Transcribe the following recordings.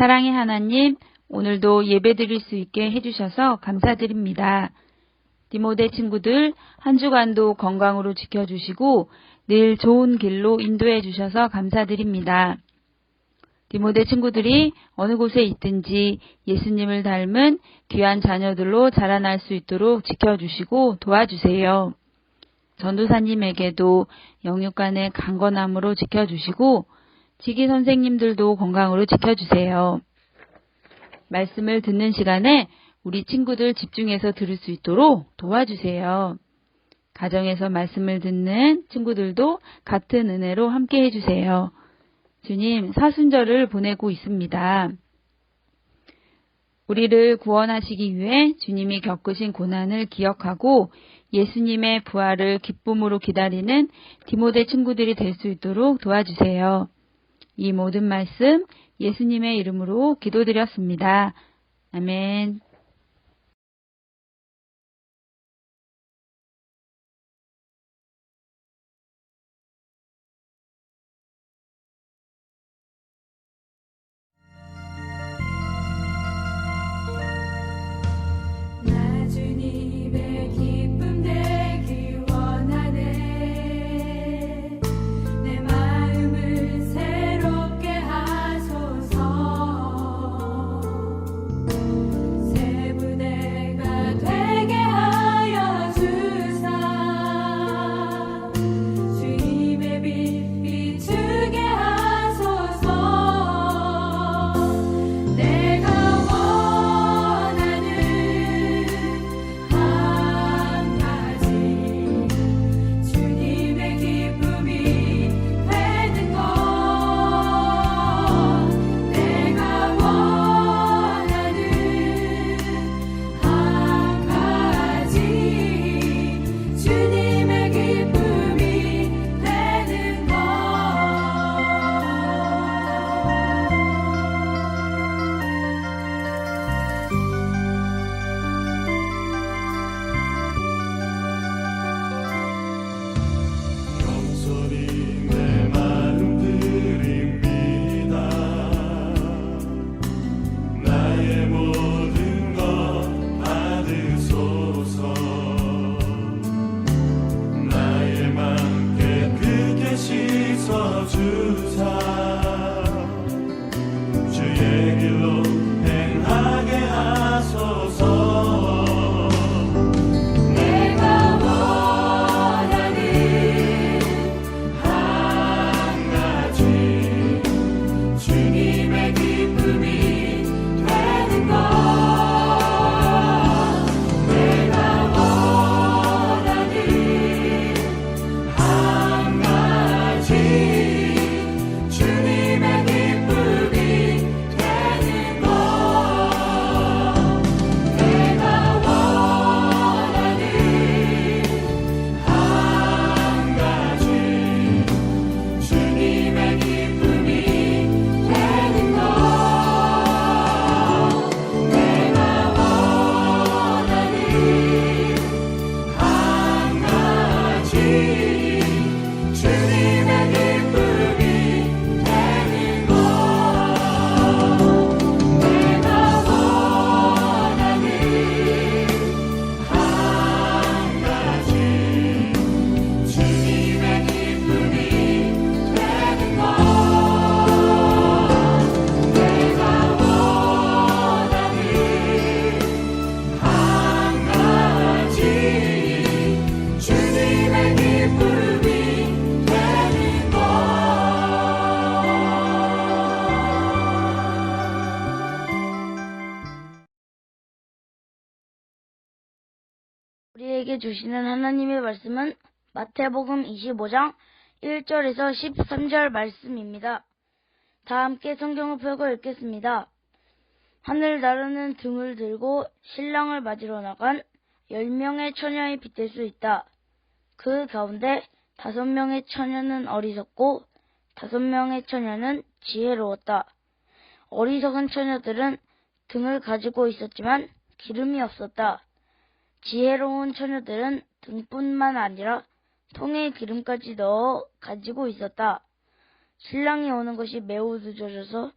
사랑의 하나님, 오늘도 예배드릴 수 있게 해주셔서 감사드립니다. 디모데 친구들 한 주간도 건강으로 지켜주시고 늘 좋은 길로 인도해 주셔서 감사드립니다. 디모데 친구들이 어느 곳에 있든지 예수님을 닮은 귀한 자녀들로 자라날 수 있도록 지켜주시고 도와주세요. 전도사님에게도 영육간의 강건함으로 지켜주시고 지기 선생님들도 건강으로 지켜주세요. 말씀을 듣는 시간에 우리 친구들 집중해서 들을 수 있도록 도와주세요. 가정에서 말씀을 듣는 친구들도 같은 은혜로 함께 해주세요. 주님, 사순절을 보내고 있습니다. 우리를 구원하시기 위해 주님이 겪으신 고난을 기억하고 예수님의 부활을 기쁨으로 기다리는 디모데 친구들이 될 수 있도록 도와주세요. 이 모든 말씀 예수님의 이름으로 기도드렸습니다. 아멘. 주님의 기쁨 되기 원하네. 내 마음을 새롭게 하소서. 새 부대가 되게 하여 주사. 주님의 빛 비추게 하소서. 내가 주님의 기쁨이 되는 것, 내가 원하는 한 가지. 주님의 기쁨이 되는 것. 영원히 내 마음 드립니다. 나의 모든 것 받으소서. 나의 맘 깨끗게 씻어주사. 주의 길로 행하게 하소서. 내가 원하는 한 가지. 주님의 기쁨이 되는 것, 내가 원하는 한 가지. 주님의 기쁨이 되는 것, 내가 원하는 한 가지. 주님의 기쁨이 되는 것, 내가 원하는 한 가지. 주님의 기쁨이 되는 것, 내가 원하는 한 가지. 주님의 기쁨이 되는 것, 내가 원하는 한 가지. 주님의 기쁨이 되는 것. 우리에게 주시는 하나님의 말씀은 마태복음 25장 1절에서 13절 말씀입니다. 다 함께 성경을 펴고 읽겠습니다. 하늘 나르는 등을 들고 신랑을 맞으러 나간 10명의 처녀에 빗댈 수 있다. 그 가운데 5명의 처녀는 어리석고 5명의 처녀는 지혜로웠다. 어리석은 처녀들은 등을 가지고 있었지만 기름이 없었다. 지혜로운 처녀들은 등뿐만 아니라 통에 기름까지 넣어 가지고 있었다. 신랑이 오는 것이 매우 늦어져서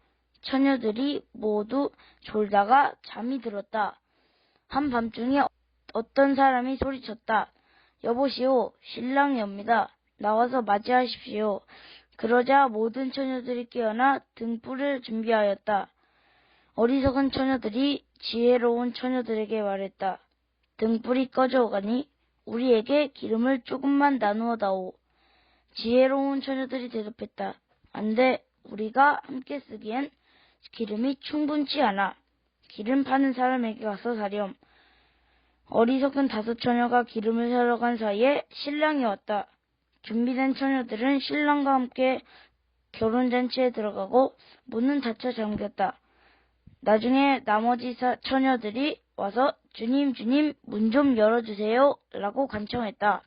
처녀들이 모두 졸다가 잠이 들었다. 한밤중에 어떤 사람이 소리쳤다. 여보시오, 신랑이 옵니다. 나와서 맞이하십시오. 그러자 모든 처녀들이 깨어나 등불을 준비하였다. 어리석은 처녀들이 지혜로운 처녀들에게 말했다. 등불이 꺼져가니 우리에게 기름을 조금만 나누어 다오. 지혜로운 처녀들이 대답했다. 안 돼, 우리가 함께 쓰기엔 기름이 충분치 않아. 기름 파는 사람에게 가서 사렴. 어리석은 5 처녀가 기름을 사러 간 사이에 신랑이 왔다. 준비된 처녀들은 신랑과 함께 결혼잔치에 들어가고 문은 닫혀 잠겼다. 나중에 나머지 처녀들이 와서 주님, 주님, 문 좀 열어주세요 라고 간청했다.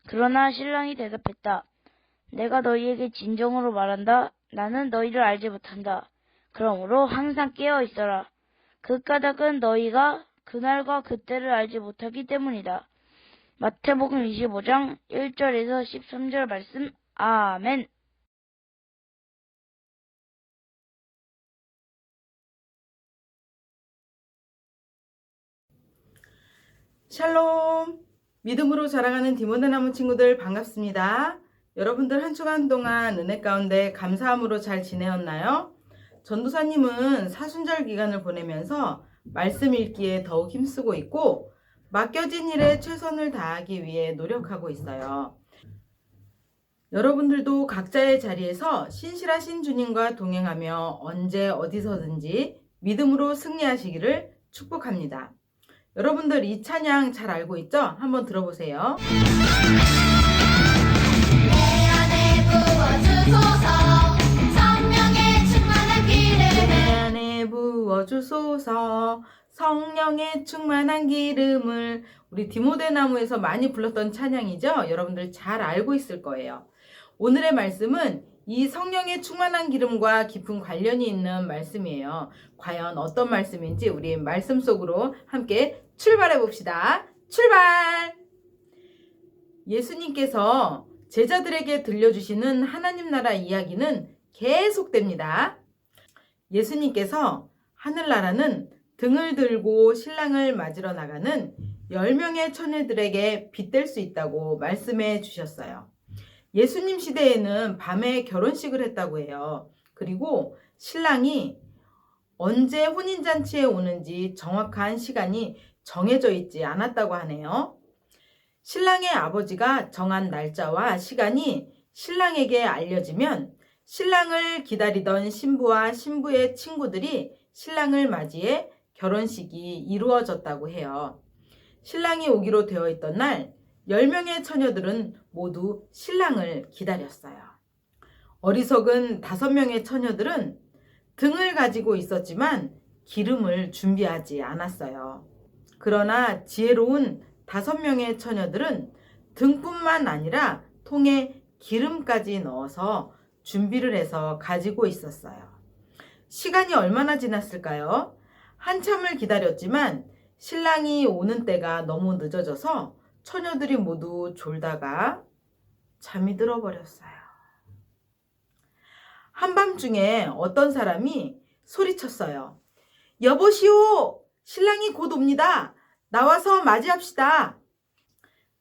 그러나 신랑이 대답했다. 내가 너희에게 진정으로 말한다. 나는 너희를 알지 못한다. 그러므로 항상 깨어 있어라. 그 까닭은 너희가 그날과 그때를 알지 못하기 때문이다. 마태복음 25장 1절에서 13절 말씀. 아멘. 샬롬! 믿음으로 자라가는 디모데 나무 친구들 반갑습니다. 여러분들 한 주간 동안 은혜 가운데 감사함으로 잘 지내었나요? 전도사님은 사순절 기간을 보내면서 말씀 읽기에 더욱 힘쓰고 있고 맡겨진 일에 최선을 다하기 위해 노력하고 있어요. 여러분들도 각자의 자리에서 신실하신 주님과 동행하며 언제 어디서든지 믿음으로 승리하시기를 축복합니다. 여러분들 이 찬양 잘 알고 있죠? 한번 들어보세요. 내 안에 부어주소서 성령의 충만한 기름 내 안에 부어주소서 성령의 충만한 기름을. 우리 디모데 나무에서 많이 불렀던 찬양이죠? 여러분들 잘 알고 있을 거예요. 오늘의 말씀은 이 성령의 충만한 기름과 깊은 관련이 있는 말씀이에요. 과연 어떤 말씀인지 우리 말씀 속으로 함께 출발해 봅시다. 출발! 예수님께서 제자들에게 들려주시는 하나님 나라 이야기는 계속됩니다. 예수님께서 하늘나라는 등을 들고 신랑을 맞으러 나가는 10명의 처녀들에게 빗댈 수 있다고 말씀해 주셨어요. 예수님 시대에는 밤에 결혼식을 했다고 해요. 그리고 신랑이 언제 혼인잔치에 오는지 정확한 시간이 정해져 있지 않았다고 하네요. 신랑의 아버지가 정한 날짜와 시간이 신랑에게 알려지면 신랑을 기다리던 신부와 신부의 친구들이 신랑을 맞이해 결혼식이 이루어졌다고 해요. 신랑이 오기로 되어 있던 날 10명의 처녀들은 모두 신랑을 기다렸어요. 어리석은 5명의 처녀들은 등을 가지고 있었지만 기름을 준비하지 않았어요. 그러나 지혜로운 5명의 처녀들은 등뿐만 아니라 통에 기름까지 넣어서 준비를 해서 가지고 있었어요. 시간이 얼마나 지났을까요? 한참을 기다렸지만 신랑이 오는 때가 너무 늦어져서 처녀들이 모두 졸다가 잠이 들어버렸어요. 한밤중에 어떤 사람이 소리쳤어요. 여보시오! 신랑이 곧 옵니다. 나와서 맞이합시다.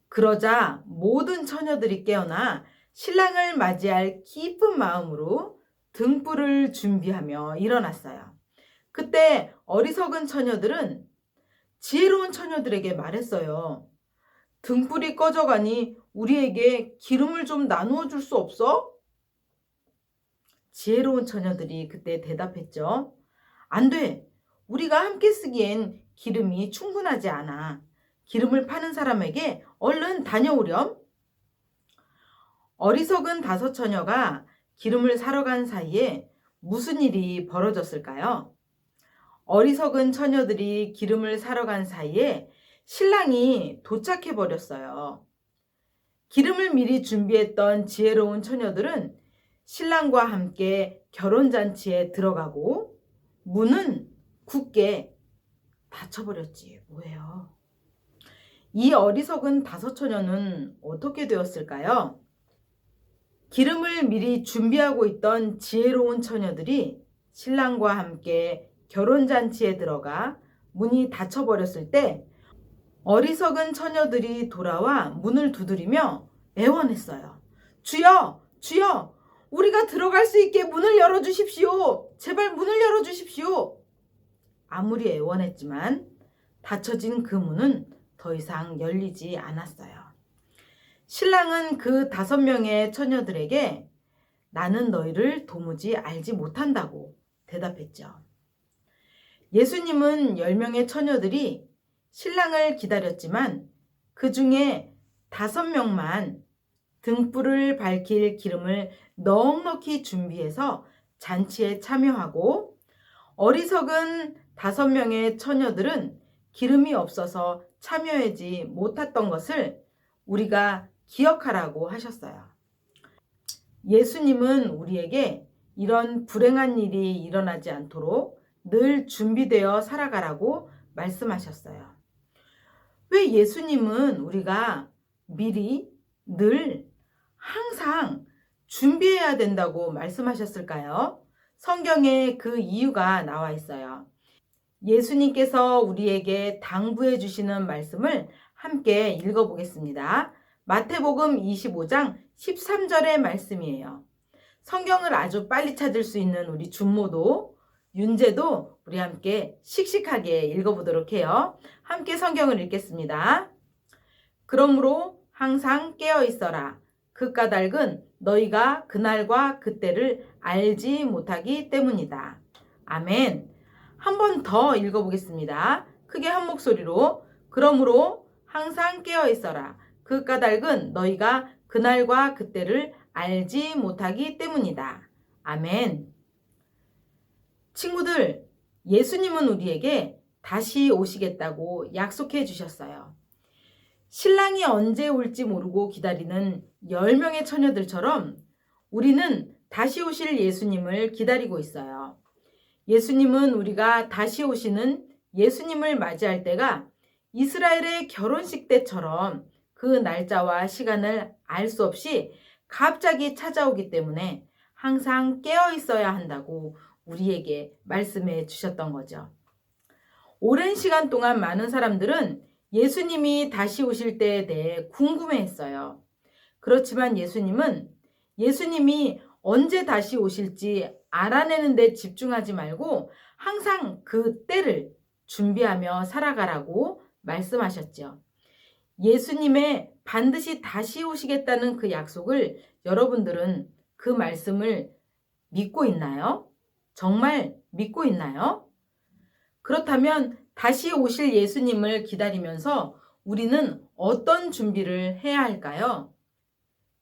그러자 모든 처녀들이 깨어나 신랑을 맞이할 기쁜 마음으로 등불을 준비하며 일어났어요. 그때 어리석은 처녀들은 지혜로운 처녀들에게 말했어요. 등불이 꺼져가니 우리에게 기름을 좀 나누어 줄 수 없어? 지혜로운 처녀들이 그때 대답했죠. 안 돼. 우리가 함께 쓰기엔 기름이 충분하지 않아. 기름을 파는 사람에게 얼른 다녀오렴. 어리석은 5 처녀가 기름을 사러 간 사이에 무슨 일이 벌어졌을까요? 어리석은 처녀들이 기름을 사러 간 사이에 신랑이 도착해 버렸어요. 기름을 미리 준비했던 지혜로운 처녀들은 신랑과 함께 결혼잔치에 들어가고 문은 굳게 닫혀버렸지 뭐예요. 이 어리석은 5 처녀는 어떻게 되었을까요? 기름을 미리 준비하고 있던 지혜로운 처녀들이 신랑과 함께 결혼잔치에 들어가 문이 닫혀버렸을 때 어리석은 처녀들이 돌아와 문을 두드리며 애원했어요. 주여! 주여! 우리가 들어갈 수 있게 문을 열어주십시오! 제발 문을 열어주십시오! 아무리 애원했지만 닫혀진 그 문은 더 이상 열리지 않았어요. 신랑은 그 5명의 처녀들에게 나는 너희를 도무지 알지 못한다고 대답했죠. 예수님은 10명의 처녀들이 신랑을 기다렸지만 그 중에 5명만 등불을 밝힐 기름을 넉넉히 준비해서 잔치에 참여하고 어리석은 5명의 처녀들은 기름이 없어서 참여하지 못했던 것을 우리가 기억하라고 하셨어요. 예수님은 우리에게 이런 불행한 일이 일어나지 않도록 늘 준비되어 살아가라고 말씀하셨어요. 왜 예수님은 우리가 미리 늘 항상 준비해야 된다고 말씀하셨을까요? 성경에 그 이유가 나와 있어요. 예수님께서 우리에게 당부해 주시는 말씀을 함께 읽어보겠습니다. 마태복음 25장 13절의 말씀이에요. 성경을 아주 빨리 찾을 수 있는 우리 준모도 윤재도 우리 함께 씩씩하게 읽어보도록 해요. 함께 성경을 읽겠습니다. 그러므로 항상 깨어 있어라. 그 까닭은 너희가 그날과 그때를 알지 못하기 때문이다. 아멘. 한 번 더 읽어보겠습니다. 크게 한 목소리로. 그러므로 항상 깨어 있어라. 그 까닭은 너희가 그날과 그때를 알지 못하기 때문이다. 아멘. 친구들, 예수님은 우리에게 다시 오시겠다고 약속해 주셨어요. 신랑이 언제 올지 모르고 기다리는 10명의 처녀들처럼 우리는 다시 오실 예수님을 기다리고 있어요. 예수님은 우리가 다시 오시는 예수님을 맞이할 때가 이스라엘의 결혼식 때처럼 그 날짜와 시간을 알 수 없이 갑자기 찾아오기 때문에 항상 깨어 있어야 한다고 우리에게 말씀해 주셨던 거죠. 오랜 시간 동안 많은 사람들은 예수님이 다시 오실 때에 대해 궁금해했어요. 그렇지만 예수님이 언제 다시 오실지 알아내는 데 집중하지 말고 항상 그 때를 준비하며 살아가라고 말씀하셨죠. 예수님의 반드시 다시 오시겠다는 그 약속을 여러분들은 그 말씀을 믿고 있나요? 정말 믿고 있나요? 그렇다면 다시 오실 예수님을 기다리면서 우리는 어떤 준비를 해야 할까요?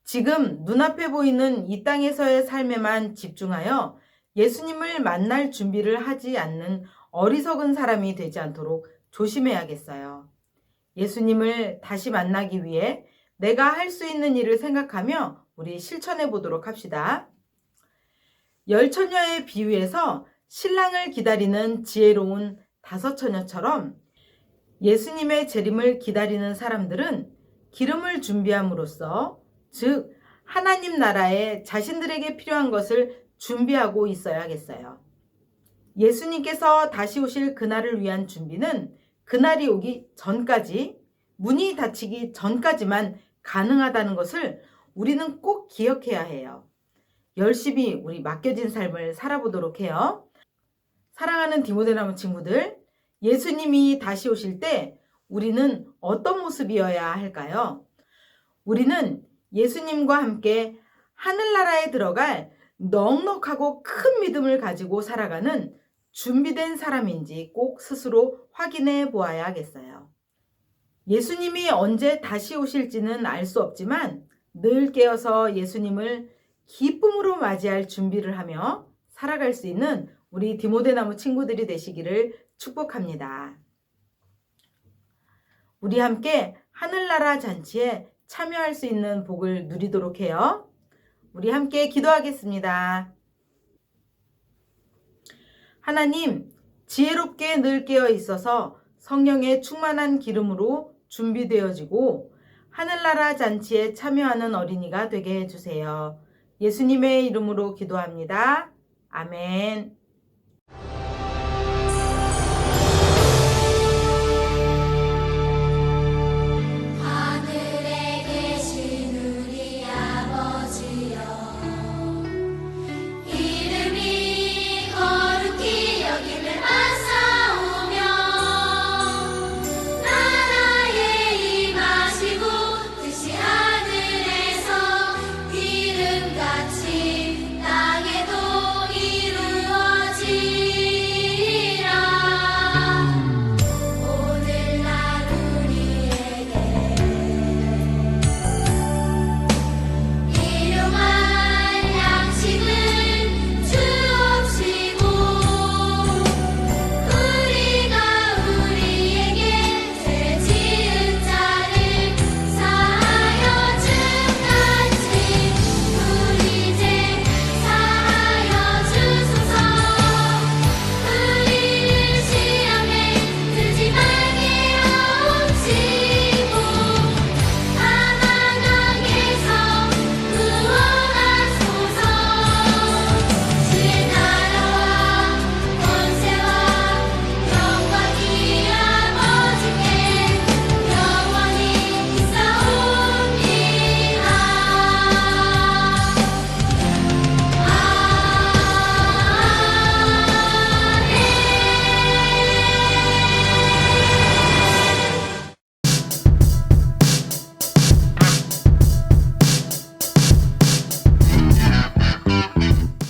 지금 눈앞에 보이는 이 땅에서의 삶에만 집중하여 예수님을 만날 준비를 하지 않는 어리석은 사람이 되지 않도록 조심해야겠어요. 예수님을 다시 만나기 위해 내가 할 수 있는 일을 생각하며 우리 실천해 보도록 합시다. 10처녀의 비유에서 신랑을 기다리는 지혜로운 5처녀처럼 예수님의 재림을 기다리는 사람들은 기름을 준비함으로써 즉 하나님 나라에 자신들에게 필요한 것을 준비하고 있어야겠어요. 예수님께서 다시 오실 그날을 위한 준비는 그날이 오기 전까지, 문이 닫히기 전까지만 가능하다는 것을 우리는 꼭 기억해야 해요. 열심히 우리 맡겨진 삶을 살아보도록 해요. 사랑하는 디모데나무 친구들, 예수님이 다시 오실 때 우리는 어떤 모습이어야 할까요? 우리는 예수님과 함께 하늘나라에 들어갈 넉넉하고 큰 믿음을 가지고 살아가는 준비된 사람인지 꼭 스스로 확인해 보아야 하겠어요. 예수님이 언제 다시 오실지는 알 수 없지만 늘 깨어서 예수님을 기쁨으로 맞이할 준비를 하며 살아갈 수 있는 우리 디모데나무 친구들이 되시기를 축복합니다. 우리 함께 하늘나라 잔치에 참여할 수 있는 복을 누리도록 해요. 우리 함께 기도하겠습니다. 하나님, 지혜롭게 늘 깨어 있어서 성령의 충만한 기름으로 준비되어지고 하늘나라 잔치에 참여하는 어린이가 되게 해주세요. 예수님의 이름으로 기도합니다. 아멘.